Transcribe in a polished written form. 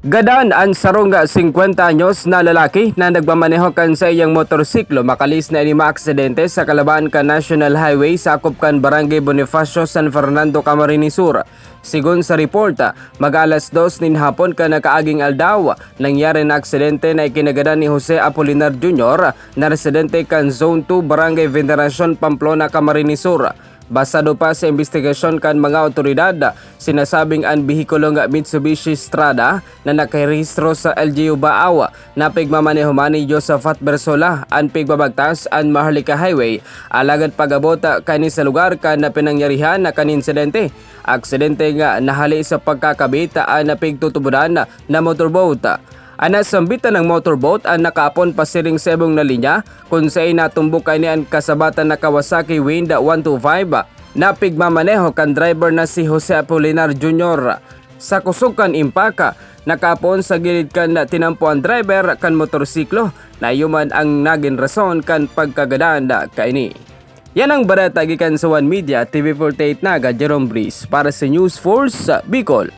Gadaan ang sarong 50 anyos na lalaki na nagmamaneho kan sa iyang motorsiklo makalis na lima aksidente sa Calabaan ka National Highway sa sakop kan Barangay Bonifacio, San Fernando, Camarines Sur. Sigun sa report, mag-alas 2 nin hapon ka nakaaging aldaw, nangyari na aksidente na ikinagadan ni Jose Apolinar Jr. na residente kan Zone 2, Barangay Veneracion, Pamplona, Camarines Sur. Basado pa sa investigasyon kan mga otoridad, sinasabing ang bihikulong Mitsubishi Strada na nakarehistro sa LGU Baaw na pigmamaneho ni Josephat Bersola ang pigbabagtas ang Maharlika Highway alagad pagabot kani sa lugar kan na pinangyarihan na kaninsidente. Aksidente nga nahali sa pagkakabit ang napigtutubudan na motorboat. Anasambitan ng motorboat ang nakapon pasiring sa ibong na linya kung saan natumbok kay ang kasabatan na Kawasaki Wind 125 na pigmamaneho kan driver na si Jose Apolinar Jr. Sa kusog kan impaka, nakapon sa gilid kan tinampo ang driver kan motorsiklo na yuman ang naging rason kan pagkagadaan kaini. Yan ang barata gikan sa One Media TV 48 Naga Jerome Breeze para sa News Force Bicol.